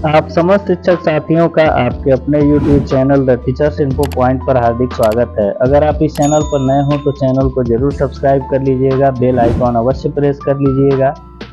आप समस्त शिक्षक साथियों का आपके अपने YouTube channel the teachers info point पर हार्दिक स्वागत है। अगर आप इस चैनल पर नए हो तो चैनल को जरूर सब्सक्राइब कर लीजिएगा, बेल आइकॉन अवश्य प्रेस कर लीजिएगा।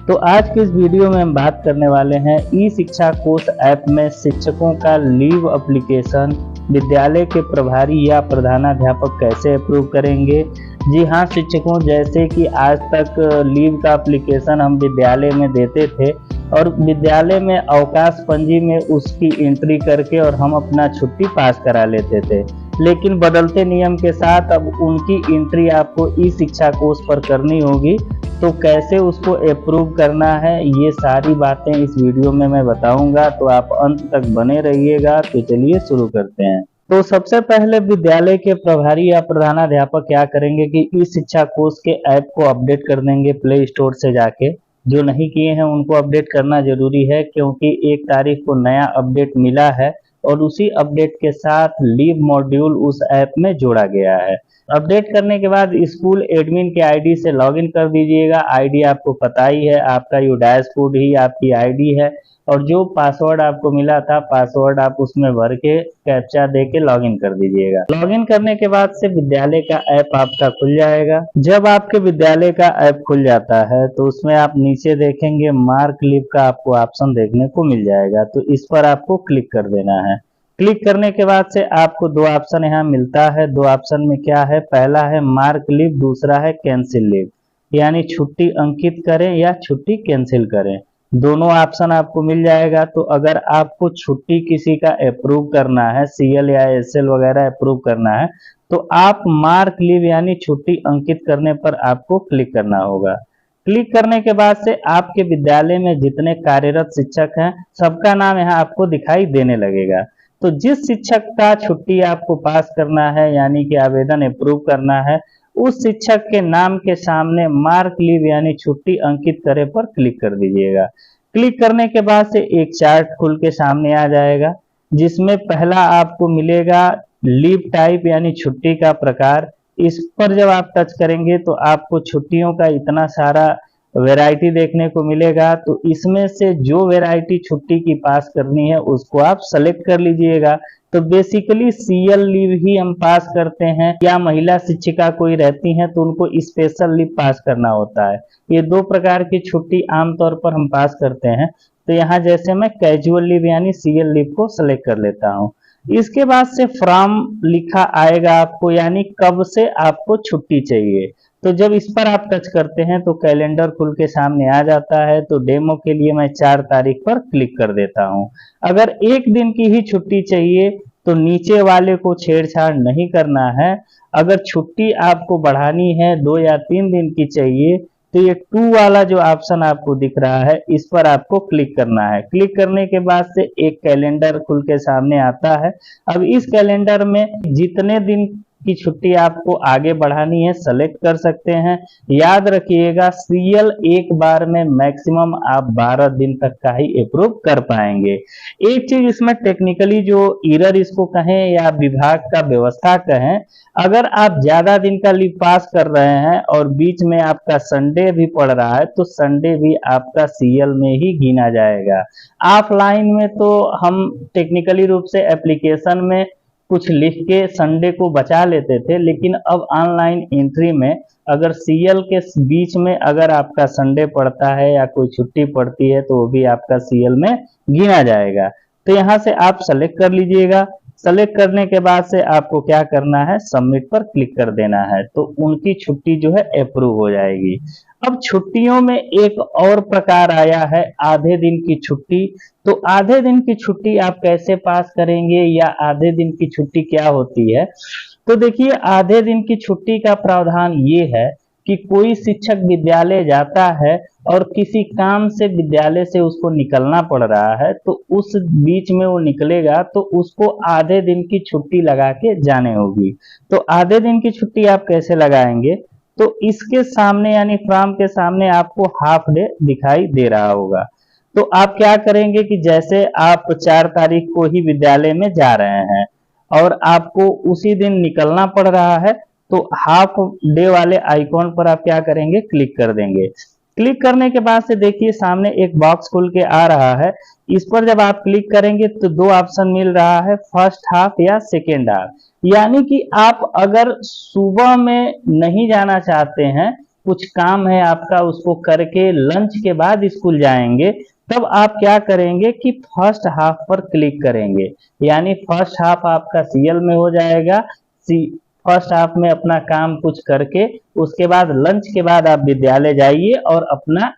तो आज की इस वीडियो में हम बात करने वाले हैं ई शिक्षा कोश ऐप में शिक्षकों का लीव एप्लीकेशन विद्यालय के प्रभारी या प्रधानाध्यापक कैसे अप्रूव करेंगे। जी हाँ शिक्षकों, जैसे कि आज तक लीव का एप्लीकेशन हम विद्यालय में देते थे और विद्यालय में अवकाश पंजी में उसकी एंट्री करके और हम अपना छुट्टी पास करा लेते थे, लेकिन बदलते नियम के साथ अब उनकी एंट्री आपको ई शिक्षा कोश पर करनी होगी। तो कैसे उसको अप्रूव करना है ये सारी बातें इस वीडियो में मैं बताऊंगा, तो आप अंत तक बने रहिएगा। तो चलिए शुरू करते हैं। तो सबसे पहले विद्यालय के प्रभारी या प्रधानाध्यापक क्या करेंगे कि ई शिक्षा कोश के ऐप को अपडेट कर देंगे प्ले स्टोर से जाके। जो नहीं किए हैं उनको अपडेट करना जरूरी है, क्योंकि 1 तारीख को नया अपडेट मिला है और उसी अपडेट के साथ लीव मॉड्यूल उस ऐप में जोड़ा गया है। अपडेट करने के बाद स्कूल एडमिन के आईडी से लॉगिन कर दीजिएगा। आईडी आपको पता ही है, आपका यू डैशबोर्ड ही आपकी आईडी है और जो पासवर्ड आपको मिला था पासवर्ड आप उसमें भर के कैप्चा दे के लॉगिन कर दीजिएगा। लॉगिन करने के बाद से विद्यालय का ऐप आपका खुल जाएगा। जब आपके विद्यालय का ऐप खुल जाता है तो उसमें आप नीचे देखेंगे मार्क लीव का आपको ऑप्शन देखने को मिल जाएगा, तो इस पर आपको क्लिक कर देना है। क्लिक करने के बाद से आपको 2 ऑप्शन यहाँ मिलता है। 2 ऑप्शन में क्या है, पहला है मार्क लीव, दूसरा है कैंसिल लीव, यानी छुट्टी अंकित करें या छुट्टी कैंसिल करें, दोनों ऑप्शन आपको मिल जाएगा। तो अगर आपको छुट्टी किसी का अप्रूव करना है, सीएल या एसएल वगैरह अप्रूव करना है, तो आप मार्क लीव यानी छुट्टी अंकित करने पर आपको क्लिक करना होगा। क्लिक करने के बाद से आपके विद्यालय में जितने कार्यरत शिक्षक हैं सबका नाम यहाँ आपको दिखाई देने लगेगा। तो जिस शिक्षक का छुट्टी आपको पास करना है यानी कि आवेदन अप्रूव करना है, उस शिक्षक के नाम के सामने मार्क लीव यानी छुट्टी अंकित करे पर क्लिक कर दीजिएगा। क्लिक करने के बाद से एक चार्ट खुल के सामने आ जाएगा, जिसमें पहला आपको मिलेगा लीव टाइप यानी छुट्टी का प्रकार। इस पर जब आप टच करेंगे तो आपको छुट्टियों का इतना सारा वैरायटी देखने को मिलेगा। तो इसमें से जो वैरायटी छुट्टी की पास करनी है उसको आप सेलेक्ट कर लीजिएगा। तो बेसिकली सीएल लीव ही हम पास करते हैं, या महिला शिक्षिका कोई रहती हैं तो उनको स्पेशल लीव पास करना होता है। ये 2 प्रकार की छुट्टी आमतौर पर हम पास करते हैं। तो यहाँ जैसे मैं कैजुअल लीव यानी सीएल लीव को सेलेक्ट कर लेता हूँ। इसके बाद से फ्रॉम लिखा आएगा आपको, यानी कब से आपको छुट्टी चाहिए। तो जब इस पर आप टच करते हैं तो कैलेंडर खुल के सामने आ जाता है। तो डेमो के लिए मैं 4 तारीख पर क्लिक कर देता हूं। अगर 1 दिन की ही छुट्टी चाहिए तो नीचे वाले को छेड़छाड़ नहीं करना है। अगर छुट्टी आपको बढ़ानी है 2 या 3 दिन की चाहिए तो ये 2 वाला जो ऑप्शन आपको दिख रहा है इस पर आपको क्लिक करना है। क्लिक करने के बाद से एक कैलेंडर खुल के सामने आता है। अब इस कैलेंडर में जितने दिन की छुट्टी आपको आगे बढ़ानी है सेलेक्ट कर सकते हैं। याद रखिएगा सीएल एक बार में मैक्सिमम आप 12 दिन तक का ही अप्रूव कर पाएंगे। एक चीज इसमें टेक्निकली जो एरर इसको कहें या विभाग का व्यवस्था कहें, अगर आप ज्यादा दिन का लीव पास कर रहे हैं और बीच में आपका संडे भी पड़ रहा है तो संडे भी आपका सीएल में ही गिना जाएगा। ऑफलाइन में तो हम टेक्निकली रूप से एप्लीकेशन में कुछ लिख के संडे को बचा लेते थे, लेकिन अब ऑनलाइन एंट्री में अगर सीएल के बीच में अगर आपका संडे पड़ता है या कोई छुट्टी पड़ती है तो वो भी आपका सीएल में गिना जाएगा। तो यहाँ से आप सेलेक्ट कर लीजिएगा। सेलेक्ट करने के बाद से आपको क्या करना है, सबमिट पर क्लिक कर देना है, तो उनकी छुट्टी जो है अप्रूव हो जाएगी। अब छुट्टियों में एक और प्रकार आया है आधे दिन की छुट्टी। तो आधे दिन की छुट्टी आप कैसे पास करेंगे या आधे दिन की छुट्टी क्या होती है। तो देखिए आधे दिन की छुट्टी का प्रावधान ये है कि कोई शिक्षक विद्यालय जाता है और किसी काम से विद्यालय से उसको निकलना पड़ रहा है, तो उस बीच में वो निकलेगा तो उसको आधे दिन की छुट्टी लगा के जाने होगी। तो आधे दिन की छुट्टी आप कैसे लगाएंगे, तो इसके सामने यानी फ्रॉम के सामने आपको हाफ डे दिखाई दे रहा होगा। तो आप क्या करेंगे कि जैसे आप 4 तारीख को ही विद्यालय में जा रहे हैं और आपको उसी दिन निकलना पड़ रहा है, तो हाफ डे वाले आइकॉन पर आप क्या करेंगे, क्लिक कर देंगे। क्लिक करने के बाद से देखिए सामने एक बॉक्स खुल के आ रहा है। इस पर जब आप क्लिक करेंगे तो दो ऑप्शन मिल रहा है, फर्स्ट हाफ या सेकेंड हाफ। यानी कि आप अगर सुबह में नहीं जाना चाहते हैं, कुछ काम है आपका, उसको करके लंच के बाद स्कूल जाएंगे, तब आप क्या करेंगे कि फर्स्ट हाफ पर क्लिक करेंगे। यानी फर्स्ट हाफ आपका सीएल में हो जाएगा। फर्स्ट हाफ में अपना काम कुछ करके उसके बाद लंच के बाद आप विद्यालय जाइए और अपना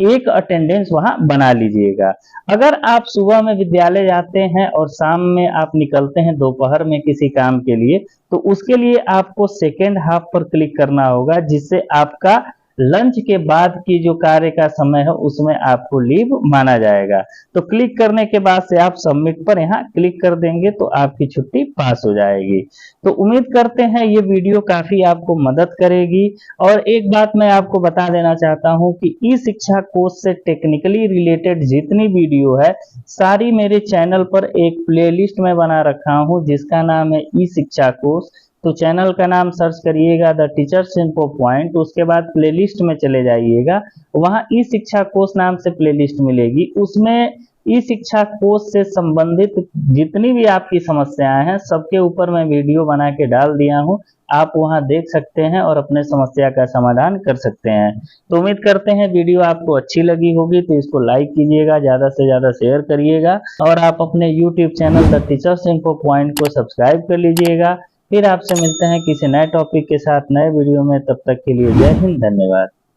एक अटेंडेंस वहां बना लीजिएगा। अगर आप सुबह में विद्यालय जाते हैं और शाम में आप निकलते हैं दोपहर में किसी काम के लिए, तो उसके लिए आपको सेकेंड हाफ पर क्लिक करना होगा, जिससे आपका लंच के बाद की जो कार्य का समय है उसमें आपको लीव माना जाएगा। तो क्लिक करने के बाद से आप सबमिट पर यहाँ क्लिक कर देंगे तो आपकी छुट्टी पास हो जाएगी। तो उम्मीद करते हैं ये वीडियो काफी आपको मदद करेगी। और एक बात मैं आपको बता देना चाहता हूँ कि ई शिक्षा कोर्स से टेक्निकली रिलेटेड जितनी वीडियो है सारी मेरे चैनल पर एक प्लेलिस्ट में बना रखा हूँ, जिसका नाम है ई शिक्षा कोर्स। तो चैनल का नाम सर्च करिएगा द टीचर्स इन्फो पॉइंट, उसके बाद प्लेलिस्ट में चले जाइएगा, वहां ई शिक्षा कोर्स नाम से प्लेलिस्ट मिलेगी। उसमें ई शिक्षा कोर्स से संबंधित जितनी भी आपकी समस्याएं हैं सबके ऊपर मैं वीडियो बना के डाल दिया हूं, आप वहां देख सकते हैं और अपने समस्या का समाधान कर सकते हैं। तो उम्मीद करते हैं वीडियो आपको अच्छी लगी होगी, तो इसको लाइक कीजिएगा, ज्यादा से ज्यादा शेयर करिएगा और आप अपने YouTube channel the teachers info point को सब्सक्राइब कर लीजिएगा। फिर आपसे मिलते हैं किसी नए टॉपिक के साथ नए वीडियो में, तब तक के लिए जय हिंद, धन्यवाद।